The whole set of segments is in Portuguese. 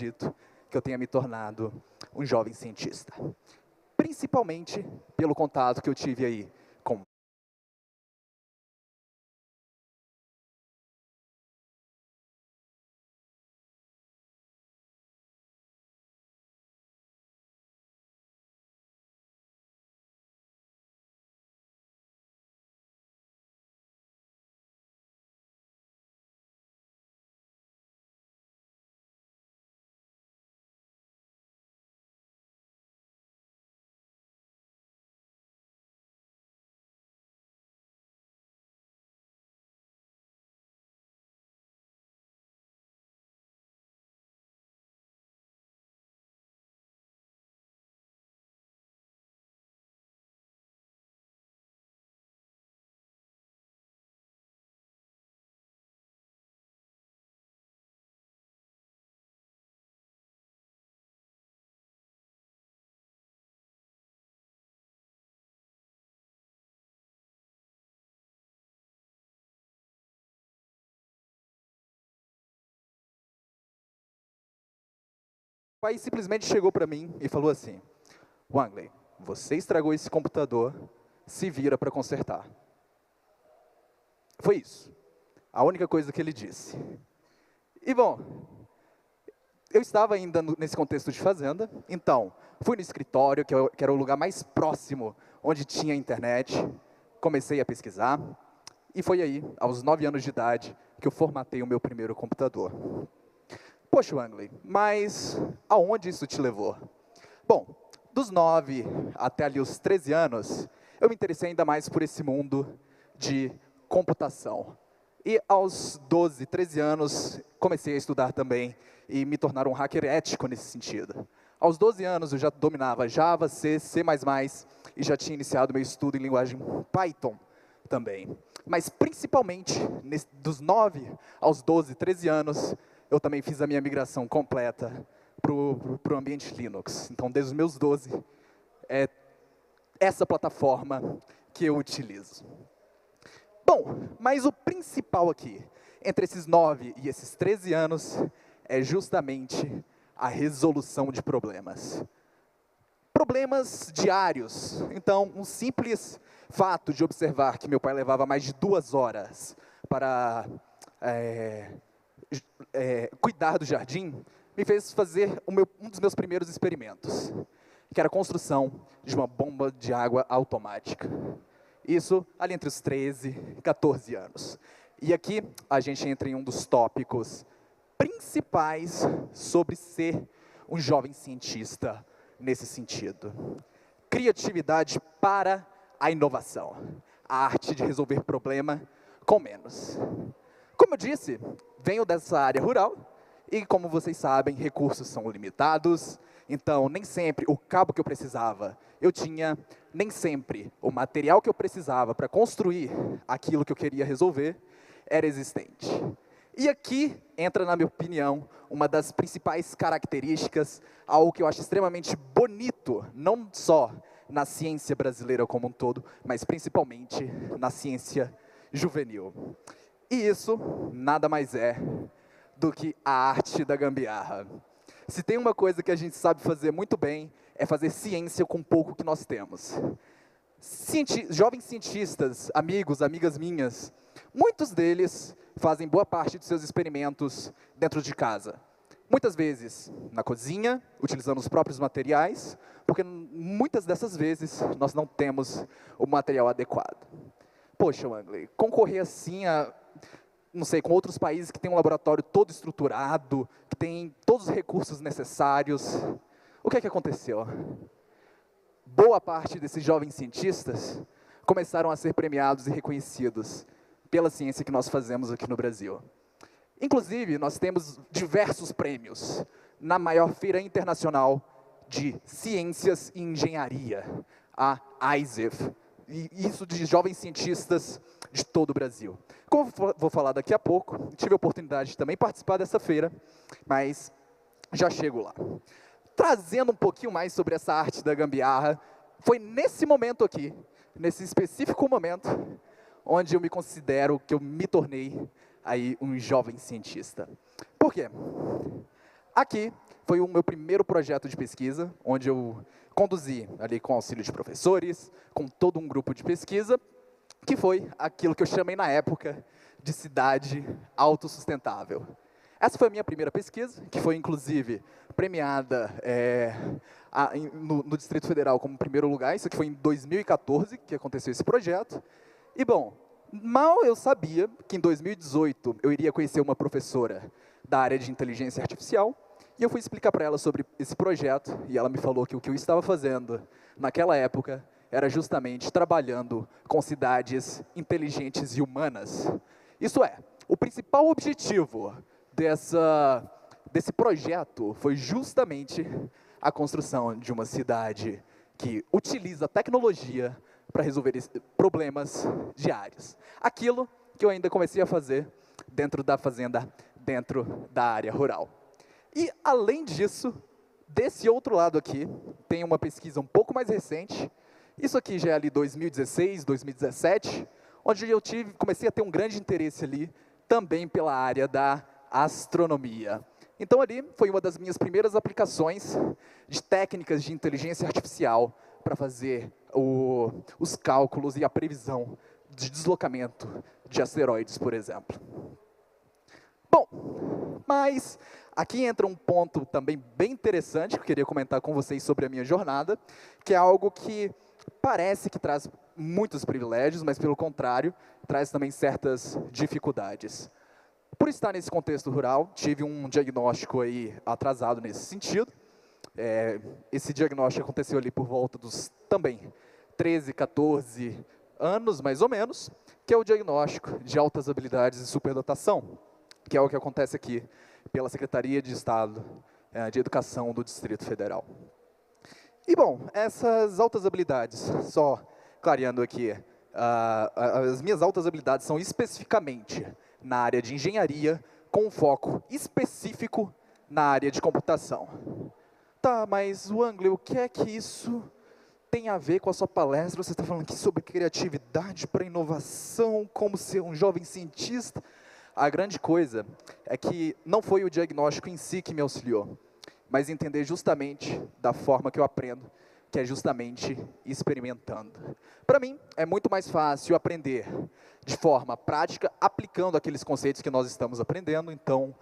acredito que eu tenha me tornado um jovem cientista. Principalmente pelo contato que eu tive aí com o pai simplesmente chegou para mim e falou assim: Wangley, você estragou esse computador, se vira para consertar. Foi isso. A única coisa que ele disse. E bom, eu estava ainda nesse contexto de fazenda, então fui no escritório, que era o lugar mais próximo onde tinha internet, comecei a pesquisar, e foi aí, aos 9 anos de idade, que eu formatei o meu primeiro computador. Poxa, Wangley, mas aonde isso te levou? Bom, dos 9 até ali os 13 anos, eu me interessei ainda mais por esse mundo de computação. E aos 12, 13 anos, comecei a estudar também e me tornar um hacker ético nesse sentido. Aos 12 anos, eu já dominava Java, C, C++, e já tinha iniciado meu estudo em linguagem Python também. Mas principalmente, dos 9 aos 12, 13 anos, eu também fiz a minha migração completa para o ambiente Linux. Então, desde os meus 12, é essa plataforma que eu utilizo. Bom, mas o principal aqui, entre esses 9 e esses 13 anos, é justamente a resolução de problemas. Problemas diários. Então, um simples fato de observar que meu pai levava mais de 2 horas para cuidar do jardim, me fez fazer um dos meus primeiros experimentos, que era a construção de uma bomba de água automática. Isso ali entre os 13 e 14 anos. E aqui a gente entra em um dos tópicos principais sobre ser um jovem cientista nesse sentido. Criatividade para a inovação. A arte de resolver problema com menos. Como eu disse, venho dessa área rural e, como vocês sabem, recursos são limitados. Então, nem sempre o cabo que eu precisava eu tinha, nem sempre o material que eu precisava para construir aquilo que eu queria resolver era existente. E aqui entra, na minha opinião, uma das principais características, algo que eu acho extremamente bonito, não só na ciência brasileira como um todo, mas principalmente na ciência juvenil. E isso nada mais é do que a arte da gambiarra. Se tem uma coisa que a gente sabe fazer muito bem, é fazer ciência com pouco que nós temos. Jovens cientistas, amigos, amigas minhas, muitos deles fazem boa parte de seus experimentos dentro de casa. Muitas vezes na cozinha, utilizando os próprios materiais, porque muitas dessas vezes nós não temos o material adequado. Poxa, Wangley, concorrer assim a, não sei, com outros países que têm um laboratório todo estruturado, que tem todos os recursos necessários, o que é que aconteceu? Boa parte desses jovens cientistas começaram a ser premiados e reconhecidos pela ciência que nós fazemos aqui no Brasil. Inclusive, nós temos diversos prêmios na maior feira internacional de ciências e engenharia, a ISEF, e isso de jovens cientistas de todo o Brasil. Como eu vou falar daqui a pouco, tive a oportunidade de também participar dessa feira, mas já chego lá. Trazendo um pouquinho mais sobre essa arte da gambiarra, foi nesse momento aqui, nesse específico momento, onde eu me considero que eu me tornei aí um jovem cientista. Por quê? Aqui foi o meu primeiro projeto de pesquisa, onde eu conduzi, ali com auxílio de professores, com todo um grupo de pesquisa, que foi aquilo que eu chamei na época de cidade autossustentável. Essa foi a minha primeira pesquisa, que foi inclusive premiada no Distrito Federal como primeiro lugar. Isso aqui foi em 2014 que aconteceu esse projeto. E bom, mal eu sabia que em 2018 eu iria conhecer uma professora da área de inteligência artificial, e eu fui explicar para ela sobre esse projeto, e ela me falou que o que eu estava fazendo naquela época era justamente trabalhando com cidades inteligentes e humanas. Isso é, o principal objetivo desse projeto foi justamente a construção de uma cidade que utiliza a tecnologia para resolver problemas diários. Aquilo que eu ainda comecei a fazer dentro da fazenda, dentro da área rural. E, além disso, desse outro lado aqui, tem uma pesquisa um pouco mais recente. Isso aqui já é ali 2016, 2017, onde eu comecei a ter um grande interesse ali, também pela área da astronomia. Então, ali foi uma das minhas primeiras aplicações de técnicas de inteligência artificial para fazer os cálculos e a previsão de deslocamento de asteroides, por exemplo. Bom, mas aqui entra um ponto também bem interessante que eu queria comentar com vocês sobre a minha jornada, que é algo que parece que traz muitos privilégios, mas pelo contrário, traz também certas dificuldades. Por estar nesse contexto rural, tive um diagnóstico aí atrasado nesse sentido. Esse diagnóstico aconteceu ali por volta dos também 13, 14 anos, mais ou menos, que é o diagnóstico de altas habilidades e superdotação, que é o que acontece aqui pela Secretaria de Estado de Educação do Distrito Federal. E, bom, essas altas habilidades, só clareando aqui, as minhas altas habilidades são especificamente na área de engenharia, com um foco específico na área de computação. Tá, mas, Wangley, o que é que isso tem a ver com a sua palestra? Você está falando aqui sobre criatividade para inovação, como ser um jovem cientista. A grande coisa é que não foi o diagnóstico em si que me auxiliou, mas entender justamente da forma que eu aprendo, que é justamente experimentando. Para mim, é muito mais fácil aprender de forma prática, aplicando aqueles conceitos que nós estamos aprendendo. Então,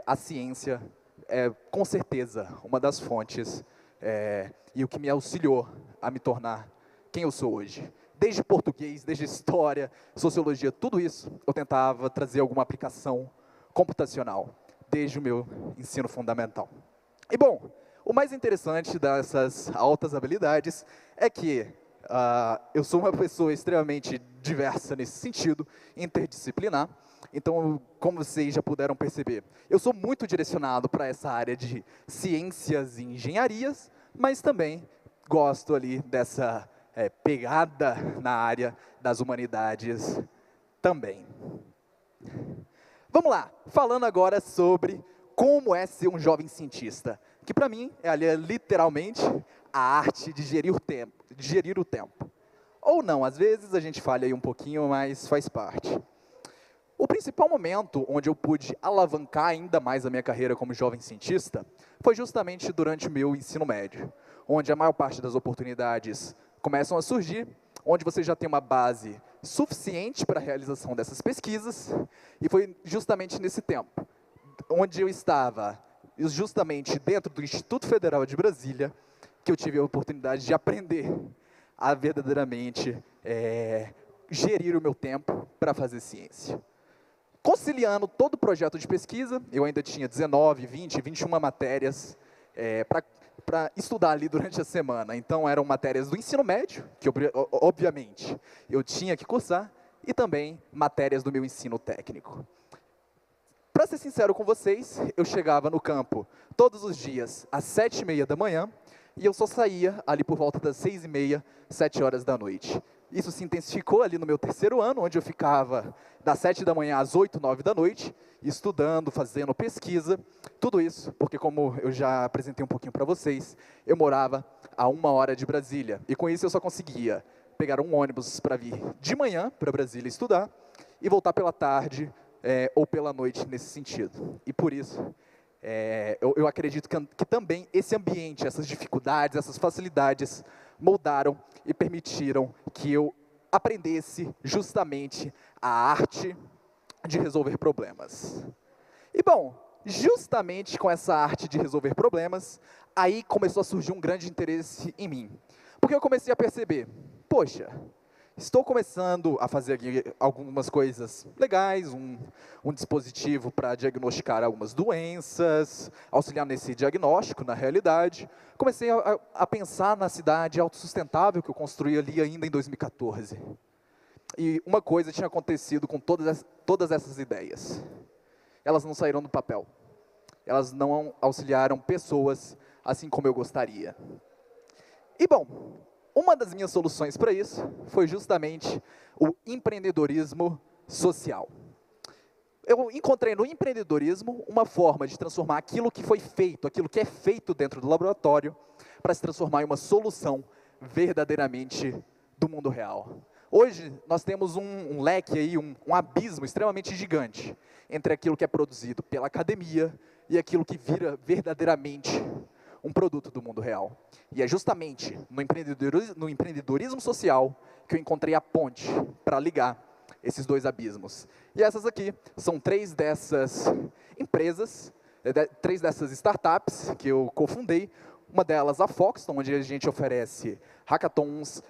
a ciência é, com certeza, uma das fontes e o que me auxiliou a me tornar quem eu sou hoje. Desde português, desde história, sociologia, tudo isso, eu tentava trazer alguma aplicação computacional, desde o meu ensino fundamental. E, bom, o mais interessante dessas altas habilidades é que eu sou uma pessoa extremamente diversa nesse sentido, interdisciplinar. Então, como vocês já puderam perceber, eu sou muito direcionado para essa área de ciências e engenharias, mas também gosto ali dessa pegada na área das humanidades também. Vamos lá, falando agora sobre como é ser um jovem cientista, que para mim é literalmente a arte de gerir o tempo. Ou não, às vezes a gente falha aí um pouquinho, mas faz parte. O principal momento onde eu pude alavancar ainda mais a minha carreira como jovem cientista foi justamente durante o meu ensino médio, onde a maior parte das oportunidades começam a surgir, onde você já tem uma base suficiente para a realização dessas pesquisas, e foi justamente nesse tempo, onde eu estava justamente dentro do Instituto Federal de Brasília, que eu tive a oportunidade de aprender a verdadeiramente gerir o meu tempo para fazer ciência. Conciliando todo o projeto de pesquisa, eu ainda tinha 19, 20, 21 matérias para estudar ali durante a semana. Então, eram matérias do ensino médio, que obviamente eu tinha que cursar, e também matérias do meu ensino técnico. Para ser sincero com vocês, eu chegava no campo todos os dias às 7h30 da manhã, e eu só saía ali por volta das 6h30, 7 horas da noite. Isso se intensificou ali no meu terceiro ano, onde eu ficava das 7 da manhã às 8, 9 da noite, estudando, fazendo pesquisa, tudo isso porque, como eu já apresentei um pouquinho para vocês, eu morava a 1 hora de Brasília, e com isso eu só conseguia pegar um ônibus para vir de manhã para Brasília estudar, e voltar pela tarde ou pela noite nesse sentido. E por isso, eu acredito que também esse ambiente, essas dificuldades, essas facilidades moldaram e permitiram que eu aprendesse justamente a arte de resolver problemas. E bom, justamente com essa arte de resolver problemas, aí começou a surgir um grande interesse em mim. Porque eu comecei a perceber, poxa, estou começando a fazer aqui algumas coisas legais, um dispositivo para diagnosticar algumas doenças, auxiliar nesse diagnóstico, na realidade. Comecei a pensar na cidade autossustentável que eu construí ali ainda em 2014. E uma coisa tinha acontecido com todas essas ideias. Elas não saíram do papel. Elas não auxiliaram pessoas assim como eu gostaria. E bom, uma das minhas soluções para isso foi justamente o empreendedorismo social. Eu encontrei no empreendedorismo uma forma de transformar aquilo que foi feito, aquilo que é feito dentro do laboratório, para se transformar em uma solução verdadeiramente do mundo real. Hoje, nós temos um leque aí, um abismo extremamente gigante entre aquilo que é produzido pela academia e aquilo que vira verdadeiramente um produto do mundo real. E é justamente no empreendedorismo social que eu encontrei a ponte para ligar esses dois abismos. E essas aqui são 3 dessas empresas, 3 dessas startups que eu cofundei. Uma delas, a Foxton, onde a gente oferece hackathons,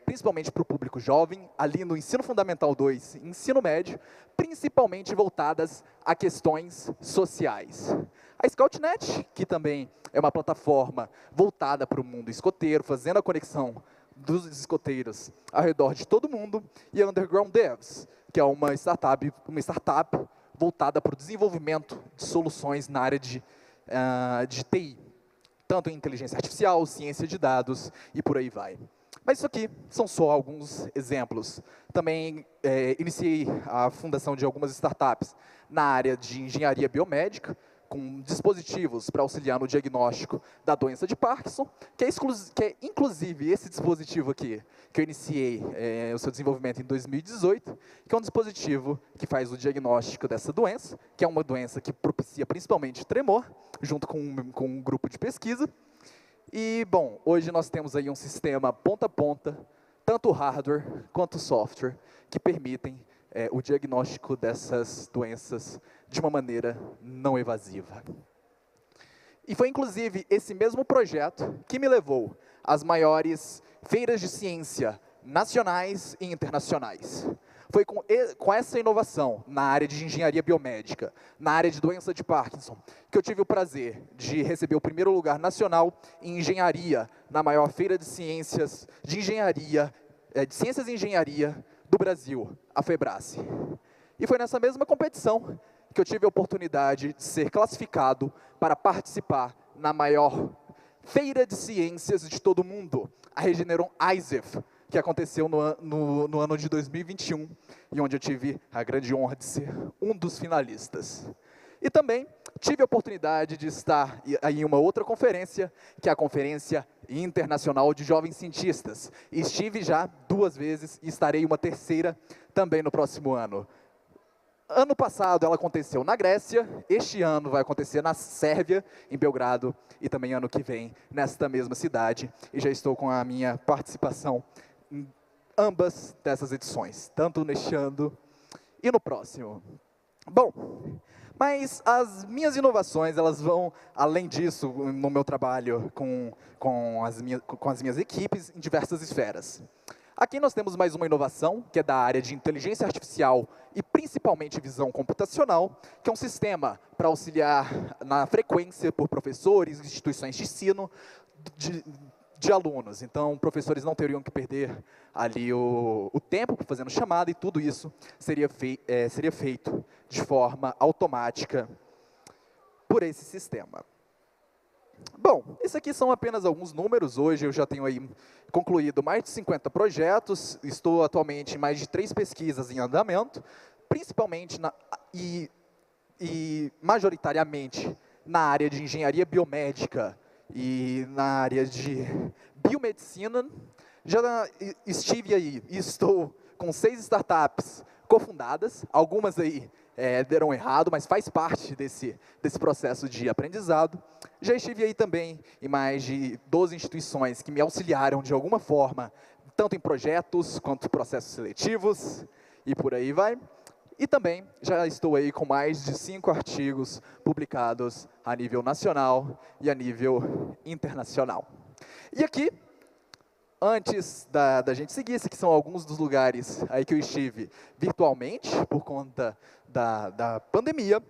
principalmente para o público jovem, ali no Ensino Fundamental 2 e Ensino Médio, principalmente voltadas a questões sociais. A Scoutnet, que também é uma plataforma voltada para o mundo escoteiro, fazendo a conexão dos escoteiros ao redor de todo mundo, e a Underground Devs, que é uma startup voltada para o desenvolvimento de soluções na área de TI, tanto em inteligência artificial, ciência de dados e por aí vai. Mas isso aqui são só alguns exemplos. Também iniciei a fundação de algumas startups na área de engenharia biomédica, com dispositivos para auxiliar no diagnóstico da doença de Parkinson, que é inclusive esse dispositivo aqui, que eu iniciei o seu desenvolvimento em 2018, que é um dispositivo que faz o diagnóstico dessa doença, que é uma doença que propicia principalmente tremor, junto com um grupo de pesquisa. E, bom, hoje nós temos aí um sistema ponta a ponta, tanto hardware quanto software, que permitem o diagnóstico dessas doenças de uma maneira não evasiva. E foi, inclusive, esse mesmo projeto que me levou às maiores feiras de ciência nacionais e internacionais. Foi com essa inovação na área de engenharia biomédica, na área de doença de Parkinson, que eu tive o prazer de receber o primeiro lugar nacional em engenharia, na maior feira de ciências de engenharia, de ciências e engenharia do Brasil, a Febrace. E foi nessa mesma competição que eu tive a oportunidade de ser classificado para participar na maior feira de ciências de todo o mundo, a Regeneron ISEF, que aconteceu no ano de 2021, e onde eu tive a grande honra de ser um dos finalistas. E também tive a oportunidade de estar em uma outra conferência, que é a Conferência Internacional de Jovens Cientistas. E estive já 2 vezes e estarei uma terceira também no próximo ano. Ano passado ela aconteceu na Grécia, este ano vai acontecer na Sérvia, em Belgrado, e também ano que vem nesta mesma cidade. E já estou com a minha participação em ambas dessas edições, tanto neste ano e no próximo. Bom, mas as minhas inovações, elas vão além disso no meu trabalho com as minhas equipes em diversas esferas. Aqui nós temos mais uma inovação, que é da área de inteligência artificial e principalmente visão computacional, que é um sistema para auxiliar na frequência por professores, instituições de ensino, de alunos. Então, professores não teriam que perder ali o tempo fazendo chamada, e tudo isso seria feito de forma automática por esse sistema. Bom, esses aqui são apenas alguns números. Hoje eu já tenho aí concluído mais de 50 projetos, estou atualmente em mais de 3 pesquisas em andamento, principalmente e majoritariamente na área de engenharia biomédica e na área de biomedicina. Já estive aí e estou com 6 startups cofundadas, algumas aí deram errado, mas faz parte desse processo de aprendizado. Já estive aí também em mais de 12 instituições que me auxiliaram de alguma forma, tanto em projetos quanto processos seletivos, e por aí vai. E também já estou aí com mais de 5 artigos publicados a nível nacional e a nível internacional. E aqui, antes da gente seguir, esses aqui são alguns dos lugares aí que eu estive virtualmente, por conta da pandemia.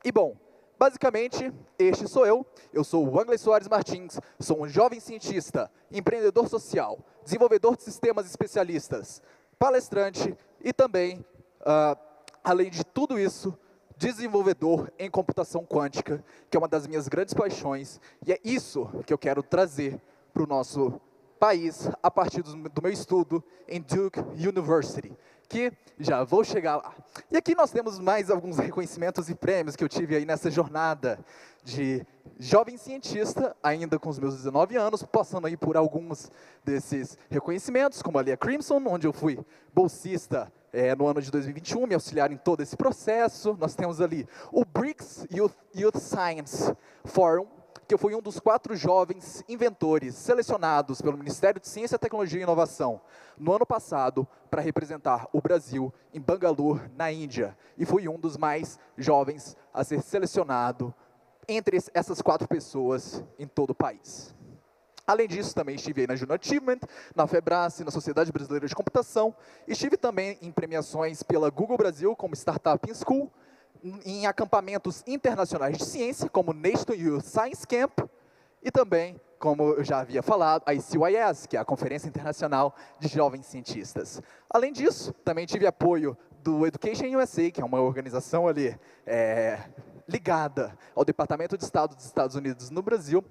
E bom, basicamente, este sou eu sou o Wangley Soares Martins, sou um jovem cientista, empreendedor social, desenvolvedor de sistemas especialistas, palestrante e também, além de tudo isso, desenvolvedor em computação quântica, que é uma das minhas grandes paixões, e é isso que eu quero trazer para o nosso país, a partir do meu estudo em Duke University, que já vou chegar lá. E aqui nós temos mais alguns reconhecimentos e prêmios que eu tive aí nessa jornada de jovem cientista, ainda com os meus 19 anos, passando aí por alguns desses reconhecimentos, como ali a Crimson, onde eu fui bolsista no ano de 2021, me auxiliaram em todo esse processo. Nós temos ali o BRICS Youth Science Forum, que eu fui um dos 4 jovens inventores selecionados pelo Ministério de Ciência, Tecnologia e Inovação no ano passado para representar o Brasil em Bangalore, na Índia. E fui um dos mais jovens a ser selecionado entre essas 4 pessoas em todo o país. Além disso, também estive aí na Juno Achievement, na FEBRASE, na Sociedade Brasileira de Computação. Estive também em premiações pela Google Brasil como Startup in School, em acampamentos internacionais de ciência, como Nation Youth Science Camp, e também, como eu já havia falado, a ICYS, que é a Conferência Internacional de Jovens Cientistas. Além disso, também tive apoio do Education USA, que é uma organização ali ligada ao Departamento de Estado dos Estados Unidos no Brasil,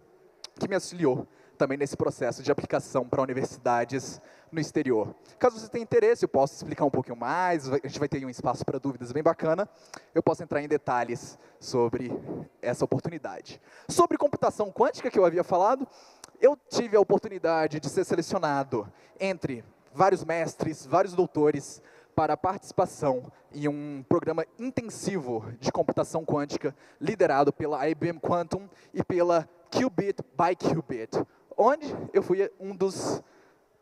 que me auxiliou também nesse processo de aplicação para universidades no exterior. Caso você tenha interesse, eu posso explicar um pouquinho mais, a gente vai ter um espaço para dúvidas bem bacana, eu posso entrar em detalhes sobre essa oportunidade. Sobre computação quântica, que eu havia falado, eu tive a oportunidade de ser selecionado entre vários mestres, vários doutores, para a participação em um programa intensivo de computação quântica, liderado pela IBM Quantum e pela Qubit by Qubit, onde eu fui um dos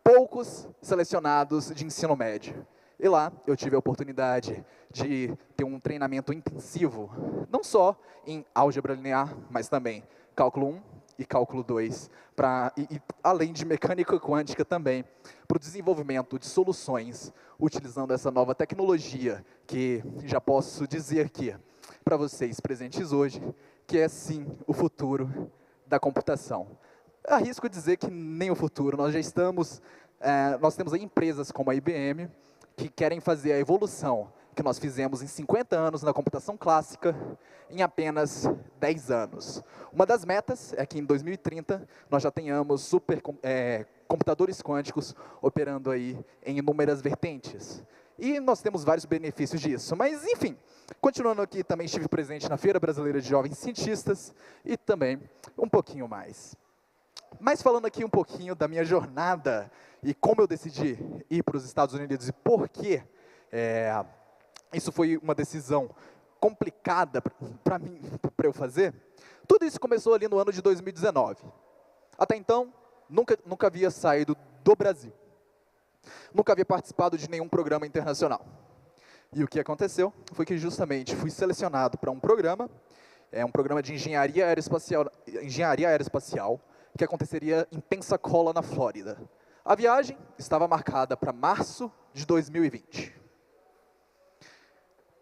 poucos selecionados de ensino médio. E lá eu tive a oportunidade de ter um treinamento intensivo, não só em álgebra linear, mas também cálculo 1 e cálculo 2, além de mecânica quântica também, para o desenvolvimento de soluções utilizando essa nova tecnologia, que já posso dizer que, para vocês presentes hoje, que é sim o futuro da computação. Arrisco dizer que nem o futuro, nós temos aí empresas como a IBM, que querem fazer a evolução que nós fizemos em 50 anos na computação clássica, em apenas 10 anos. Uma das metas é que em 2030 nós já tenhamos computadores quânticos operando aí em inúmeras vertentes. E nós temos vários benefícios disso. Mas, enfim, continuando aqui, também estive presente na Feira Brasileira de Jovens Cientistas e também um pouquinho mais. Mas falando aqui um pouquinho da minha jornada e como eu decidi ir para os Estados Unidos e por que isso foi uma decisão complicada para mim, para eu fazer, tudo isso começou ali no ano de 2019. Até então, nunca havia saído do Brasil. Nunca havia participado de nenhum programa internacional. E o que aconteceu foi que justamente fui selecionado para um programa de engenharia aeroespacial, que aconteceria em Pensacola, na Flórida. A viagem estava marcada para março de 2020.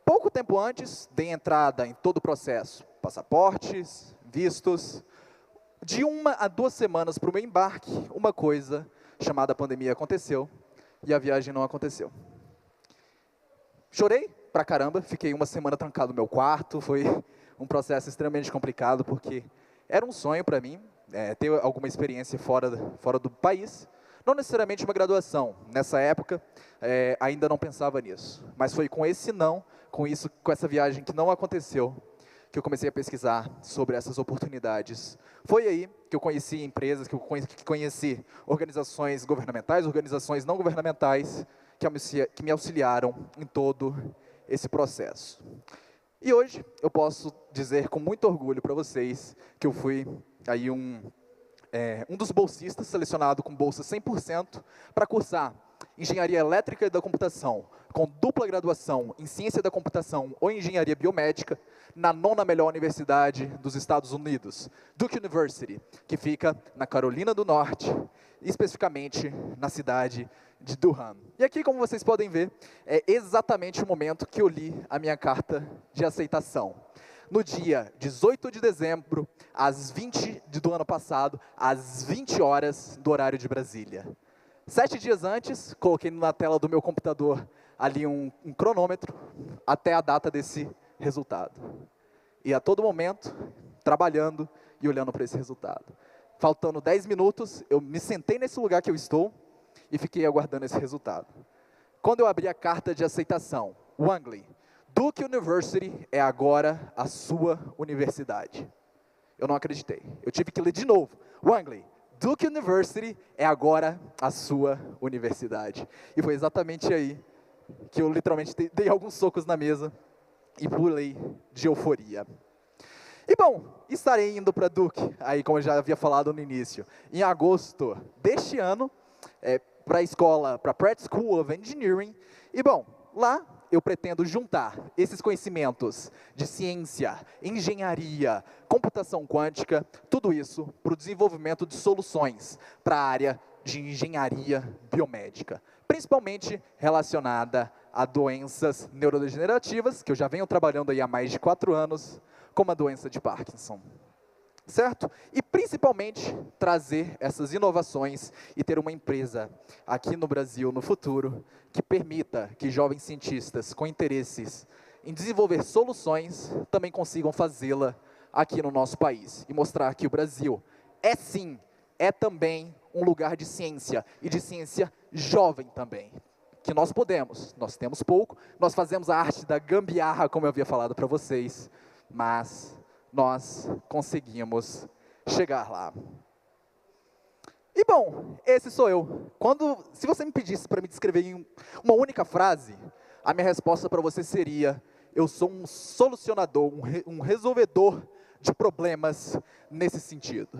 Pouco tempo antes, dei entrada em todo o processo, passaportes, vistos. De 1 a 2 semanas para o meu embarque, uma coisa chamada pandemia aconteceu e a viagem não aconteceu. Chorei pra caramba, fiquei 1 semana trancado no meu quarto, foi um processo extremamente complicado, porque era um sonho para mim ter alguma experiência fora do país, não necessariamente uma graduação. Nessa época, ainda não pensava nisso, mas foi com esse não, com essa viagem que não aconteceu, que eu comecei a pesquisar sobre essas oportunidades. Foi aí que eu conheci empresas, que conheci organizações governamentais, organizações não governamentais, que me auxiliaram em todo esse processo. E hoje eu posso dizer com muito orgulho para vocês que eu fui aí um dos bolsistas selecionado com bolsa 100% para cursar Engenharia Elétrica e da Computação, com dupla graduação em Ciência da Computação ou Engenharia Biomédica, na 9ª melhor universidade dos Estados Unidos, Duke University, que fica na Carolina do Norte, especificamente na cidade de Durham. E aqui, como vocês podem ver, é exatamente o momento que eu li a minha carta de aceitação. No dia 18 de dezembro, do ano passado, às 20 horas do horário de Brasília. 7 dias antes, coloquei na tela do meu computador ali um cronômetro até a data desse resultado. E a todo momento, trabalhando e olhando para esse resultado. Faltando 10 minutos, eu me sentei nesse lugar que eu estou e fiquei aguardando esse resultado. Quando eu abri a carta de aceitação, Wangley, Duke University é agora a sua universidade. Eu não acreditei. Eu tive que ler de novo. Wangley, Duke University é agora a sua universidade. E foi exatamente aí que eu literalmente dei alguns socos na mesa e pulei de euforia. E bom, estarei indo para Duke, aí como eu já havia falado no início, em agosto deste ano, para a escola, para a Pratt School of Engineering. E bom, lá eu pretendo juntar esses conhecimentos de ciência, engenharia, computação quântica, tudo isso para o desenvolvimento de soluções para a área de engenharia biomédica, principalmente relacionada a doenças neurodegenerativas, que eu já venho trabalhando aí há mais de 4 anos, como a doença de Parkinson. Certo? E principalmente trazer essas inovações e ter uma empresa aqui no Brasil, no futuro, que permita que jovens cientistas com interesses em desenvolver soluções também consigam fazê-la aqui no nosso país. E mostrar que o Brasil é também um lugar de ciência, e de ciência jovem também. Que nós temos pouco, nós fazemos a arte da gambiarra, como eu havia falado para vocês, mas nós conseguimos chegar lá. E bom, esse sou eu. Se você me pedisse para me descrever em uma única frase, a minha resposta para você seria: eu sou um solucionador, um resolvedor de problemas nesse sentido.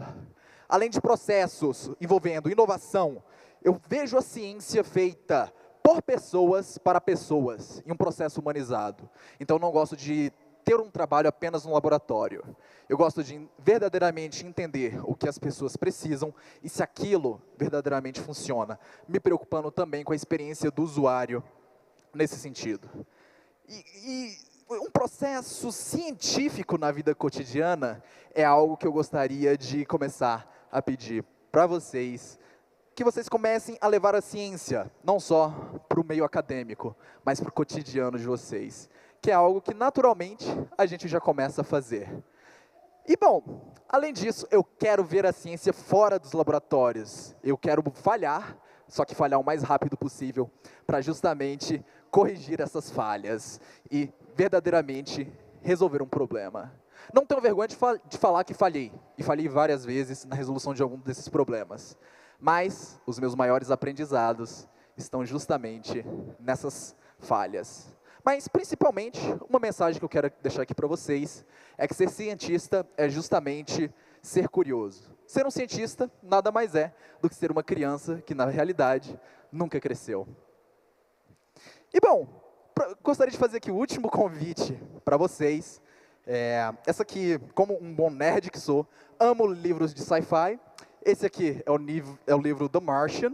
Além de processos envolvendo inovação, eu vejo a ciência feita por pessoas para pessoas, em um processo humanizado. Então, eu não gosto de ter um trabalho apenas no laboratório. Eu gosto de verdadeiramente entender o que as pessoas precisam e se aquilo verdadeiramente funciona, me preocupando também com a experiência do usuário nesse sentido. E um processo científico na vida cotidiana é algo que eu gostaria de começar a pedir para vocês, que vocês comecem a levar a ciência, não só para o meio acadêmico, mas para o cotidiano de vocês, que é algo que naturalmente a gente já começa a fazer. E bom, além disso, eu quero ver a ciência fora dos laboratórios. Eu quero falhar, só que falhar o mais rápido possível, para justamente corrigir essas falhas e verdadeiramente resolver um problema. Não tenho vergonha de falar que falhei, e falhei várias vezes na resolução de algum desses problemas. Mas os meus maiores aprendizados estão justamente nessas falhas. Mas, principalmente, uma mensagem que eu quero deixar aqui para vocês é que ser cientista é justamente ser curioso. Ser um cientista nada mais é do que ser uma criança que, na realidade, nunca cresceu. E, bom, gostaria de fazer aqui o último convite para vocês. Essa aqui, como um bom nerd que sou, amo livros de sci-fi. Esse aqui é o livro The Martian.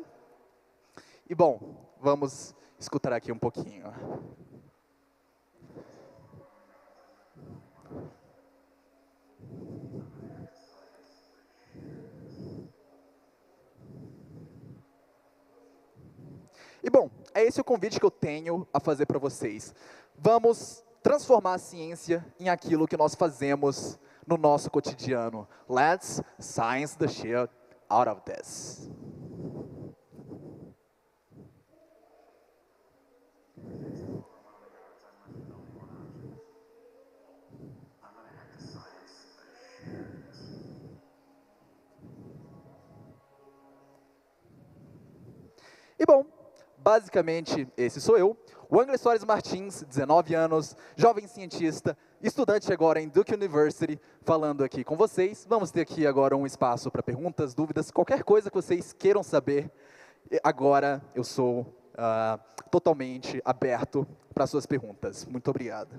E, bom, vamos escutar aqui um pouquinho. E bom, é esse o convite que eu tenho a fazer para vocês. Vamos transformar a ciência em aquilo que nós fazemos no nosso cotidiano. Let's science the shit out of this. E bom, basicamente esse sou eu. Wangler Soares Martins, 19 anos, jovem cientista, estudante agora em Duke University, falando aqui com vocês. Vamos ter aqui agora um espaço para perguntas, dúvidas, qualquer coisa que vocês queiram saber. Agora eu sou totalmente aberto para suas perguntas. Muito obrigado.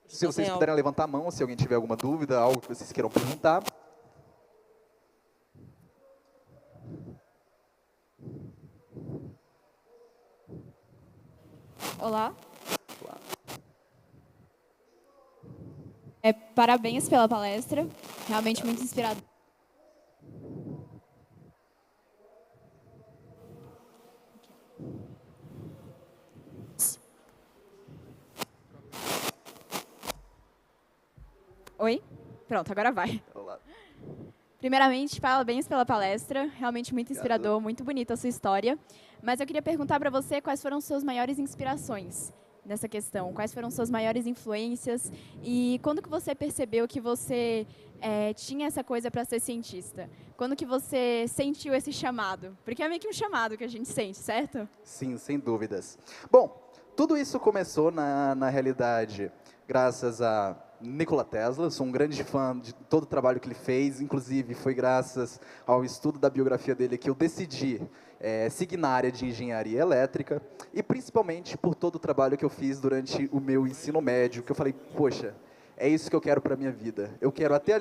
Se vocês puderem levantar a mão, se alguém tiver alguma dúvida, algo que vocês queiram perguntar. Olá. Olá. Parabéns pela palestra, realmente muito inspirador. Oi? Pronto, agora vai. Olá. Primeiramente, parabéns pela palestra, realmente muito inspirador, muito bonita a sua história. Mas eu queria perguntar para você quais foram suas maiores inspirações nessa questão, quais foram suas maiores influências e quando que você percebeu que você tinha essa coisa para ser cientista? Quando que você sentiu esse chamado? Porque é meio que um chamado que a gente sente, certo? Sim, sem dúvidas. Bom, tudo isso começou na realidade graças a Nikola Tesla. Sou um grande fã de todo o trabalho que ele fez, inclusive foi graças ao estudo da biografia dele que eu decidi seguir na área de engenharia elétrica e principalmente por todo o trabalho que eu fiz durante o meu ensino médio, que eu falei, poxa, é isso que eu quero para a minha vida. Eu quero até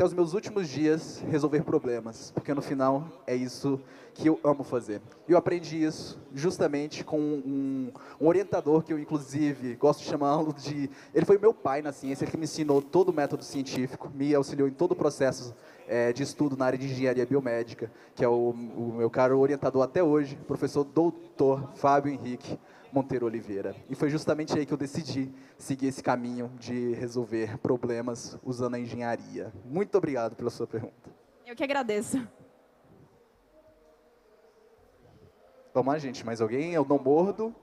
os meus últimos dias, resolver problemas, porque no final é isso que eu amo fazer. E eu aprendi isso justamente com um orientador que eu, inclusive, gosto de chamá-lo de... Ele foi meu pai na ciência, ele que me ensinou todo o método científico, me auxiliou em todo o processo de estudo na área de engenharia biomédica, que é o meu caro orientador até hoje, professor doutor Fábio Henrique Monteiro Oliveira. E foi justamente aí que eu decidi seguir esse caminho de resolver problemas usando a engenharia. Muito obrigado pela sua pergunta. Eu que agradeço. Vamos lá, gente. Mais alguém? Eu não mordo.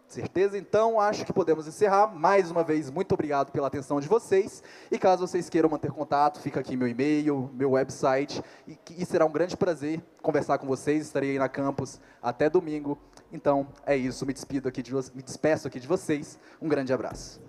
Certeza? Então, acho que podemos encerrar. Mais uma vez, muito obrigado pela atenção de vocês. E caso vocês queiram manter contato, fica aqui meu e-mail, meu website. E será um grande prazer conversar com vocês. Estarei aí na campus até domingo. Então, é isso. Me despeço aqui de vocês. Um grande abraço.